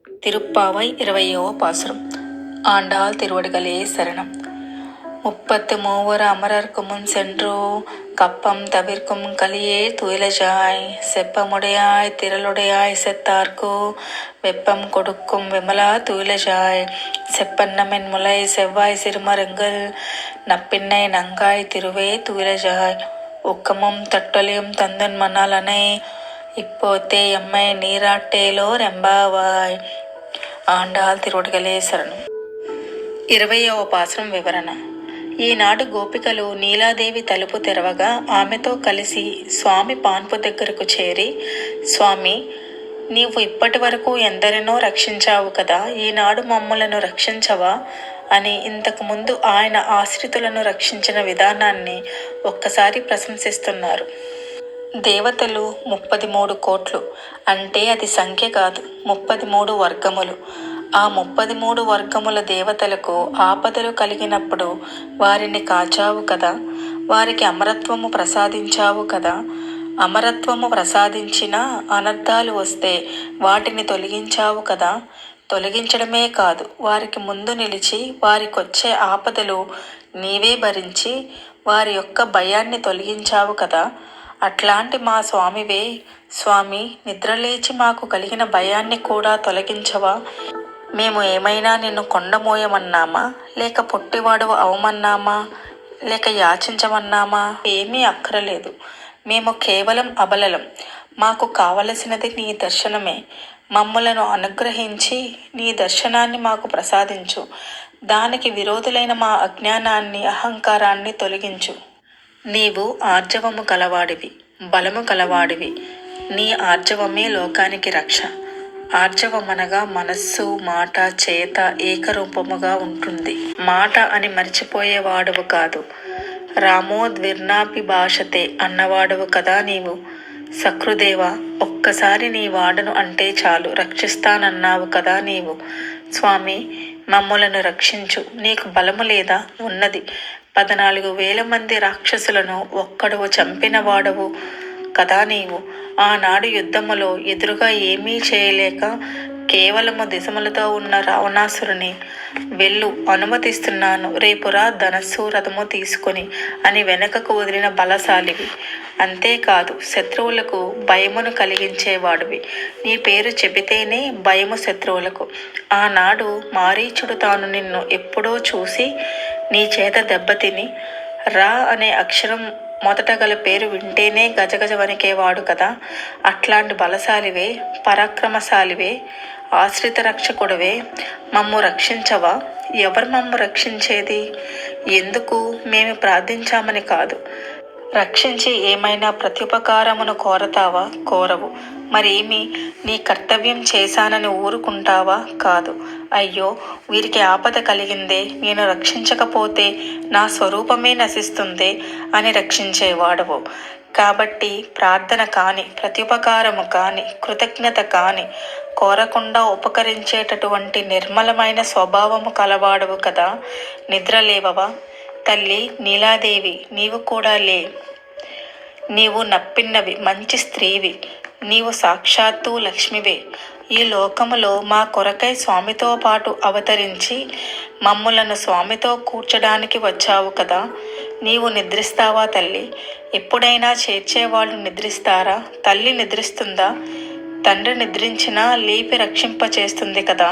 திருப்பாவை 20వ பாசுரம். ஆண்டாள் திருவடிகளே சரணம். 33 அமரர்க்கு முன் சென்றோ கப்பம் தவிர்க்கும் கலியே துயிலஜாய் செப்பமுடையாய் திரளுடையாய் செத்தார்க்கோ வெப்பம் கொடுக்கும் விமலா துயிலஜாய் செப்பன்னமென் முலை செவ்வாய் சிறுமருங்கள் நப்பின்னை நங்காய் திருவே துயிலஜாய் உக்கமும் தட்டொலியும் தந்தன் மணாலனை இப்போத்தே எம்மை நீராட்டேலோ రెంబావాయ్. ఆండాళ్ తిరువడిగలే శరణం. 20వ పాసురం వివరణ. ఈనాడు గోపికలు నీలాదేవి తలుపు తెరవగా ఆమెతో కలిసి స్వామి పాన్పు దగ్గరకు చేరి, స్వామి, నీవు ఇప్పటి వరకు ఎందరినో రక్షించావు కదా, ఈనాడు మమ్ములను రక్షించవా అని ఇంతకు ముందు ఆయన ఆశ్రితులను రక్షించిన విధానాన్ని ఒక్కసారి ప్రశంసిస్తున్నారు. దేవతలు 33 కోట్లు అంటే అది సంఖ్య కాదు, 33 వర్గములు. ఆ 33 వర్గముల దేవతలకు ఆపదలు కలిగినప్పుడు వారిని కాచావు కదా, వారికి అమరత్వము ప్రసాదించావు కదా. అమరత్వము ప్రసాదించిన అనర్థాలు వస్తే వాటిని తొలగించావు కదా. తొలగించడమే కాదు, వారికి ముందు నిలిచి వారికొచ్చే ఆపదలు నీవే భరించి వారి యొక్క భయాన్ని తొలగించావు కదా. అట్లాంటి మా స్వామివే, స్వామి, నిద్రలేచి మాకు కలిగిన భయాన్ని కూడా తొలగించవా. మేము ఏమైనా నిన్ను కొండమోయమన్నామా, లేక పొట్టివాడు అవమన్నామా, లేక యాచించమన్నామా? ఏమీ అక్కరలేదు. మేము కేవలం అబలలం. మాకు కావలసినది నీ దర్శనమే. మమ్ములను అనుగ్రహించి నీ దర్శనాన్ని మాకు ప్రసాదించు. దానికి విరోధులైన మా అజ్ఞానాన్ని, అహంకారాన్ని తొలగించు. నీవు ఆర్జవము కలవాడివి, బలము కలవాడివి. నీ ఆర్జవమే లోకానికి రక్ష. ఆర్జవమనగా మనస్సు, మాట, చేత ఏకరూపముగా ఉంటుంది. మాట అని మర్చిపోయేవాడువు కాదు. రామోద్విర్నాపి భాషతే అన్నవాడువు కదా నీవు. సకృదేవ, ఒక్కసారి నీ వాడను అంటే చాలు రక్షిస్తానన్నావు కదా నీవు. స్వామి, మమ్ములను రక్షించు. నీకు బలము లేదా? ఉన్నది. 14,000 మంది రాక్షసులను ఒక్కడవు చంపిన వాడవు కదా నీవు. ఆనాడు యుద్ధములో ఎదురుగా ఏమీ చేయలేక కేవలము దిశములతో ఉన్న రావణాసురుని వెళ్ళు, అనుమతిస్తున్నాను, రేపురా ధనస్సు రథము తీసుకొని అని వెనకకు వదిలిన బలశాలివి. అంతేకాదు, శత్రువులకు భయమును కలిగించేవాడివి. నీ పేరు చెబితేనే భయము శత్రువులకు. ఆనాడు మారీచుడు తాను నిన్ను ఎప్పుడో చూసి నీ చేత దెబ్బతిని రా అనే అక్షరం మొదట గల పేరు వింటేనే గజగజ వణికేవాడు కదా. అట్లాంటి బలశాలివే, పరాక్రమశాలివే, ఆశ్రిత రక్షకుడవే, మమ్ము రక్షించవా? ఎవరు మమ్ము రక్షించేది? ఎందుకు? మేము ప్రార్థించామని కాదు. రక్షించి ఏమైనా ప్రత్యుపకారమును కోరతావా? కోరవు. మరేమి నీ కర్తవ్యం చేశానని ఊరుకుంటావా? కాదు. అయ్యో, వీరికి ఆపద కలిగిందే, నేను రక్షించకపోతే నా స్వరూపమే నశిస్తుందే అని రక్షించేవాడవు. కాబట్టి ప్రార్థన కాని, ప్రత్యుపకారము కాని, కృతజ్ఞత కాని కోరకుండా ఉపకరించేటటువంటి నిర్మలమైన స్వభావము కలవాడవు కదా. నిద్రలేవవా? తల్లి నీలాదేవి, నీవు కూడా లే. నీవు నప్పిన్నవి, మంచి స్త్రీవి. నీవు సాక్షాత్తు లక్ష్మివే. ఈ లోకములో మా కొరకై స్వామితో పాటు అవతరించి మమ్ములను స్వామితో కూర్చడానికి వచ్చావు కదా. నీవు నిద్రిస్తావా తల్లి? ఎప్పుడైనా చేర్చేవాళ్ళు నిద్రిస్తారా? తల్లి నిద్రిస్తుందా? తండ్రి నిద్రించినా లేపి రక్షింపచేస్తుంది కదా.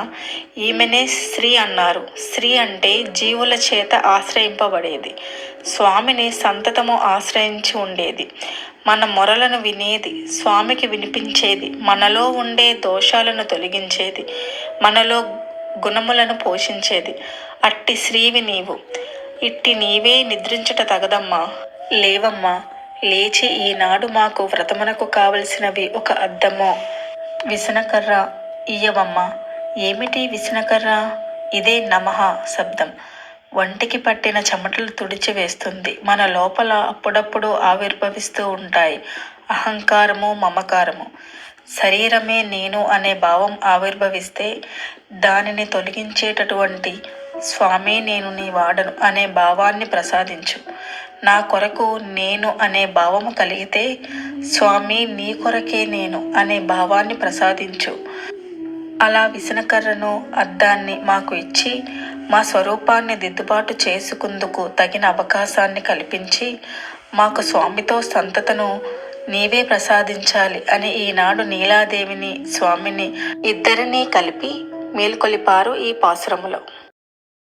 ఈమెనే స్త్రీ అన్నారు. స్త్రీ అంటే జీవుల చేత ఆశ్రయింపబడేది, స్వామిని సంతతము ఆశ్రయించి ఉండేది, మన మొరలను వినేది, స్వామికి వినిపించేది, మనలో ఉండే దోషాలను తొలగించేది, మనలో గుణములను పోషించేది. అట్టి స్త్రీవి నీవు. ఇట్టి నీవే నిద్రించుట తగదమ్మా. లేవమ్మా, లేచి ఈనాడు మాకు వ్రతమునకు కావలసినవి ఒక అద్దమో విసనకర్ర ఇయ్యవమ్మా. ఏమిటి విసనకర్ర? ఇదే నమః శబ్దం. వంటికి పట్టిన చెమటలు తుడిచివేస్తుంది. మన లోపల అప్పుడప్పుడు ఆవిర్భవిస్తూ ఉంటాయి అహంకారము, మమకారము. శరీరమే నేను అనే భావం ఆవిర్భవిస్తే దానిని తొలగించేటటువంటి స్వామి, నేను నీ వాడను అనే భావాన్ని ప్రసాదించు. నా కొరకు నేను అనే భావము కలిగితే స్వామి, నీ కొరకే నేను అనే భావాన్ని ప్రసాదించు. అలా విసనకర్రను అద్దాన్ని మాకు ఇచ్చి మా స్వరూపాన్ని దిద్దుబాటు చేసుకుందుకు తగిన అవకాశాన్ని కల్పించి మాకు స్వామితో సంతతను నీవే ప్రసాదించాలి అని ఈనాడు నీలాదేవిని స్వామిని ఇద్దరినీ కలిపి మేల్కొలిపారు ఈ పాసురములో.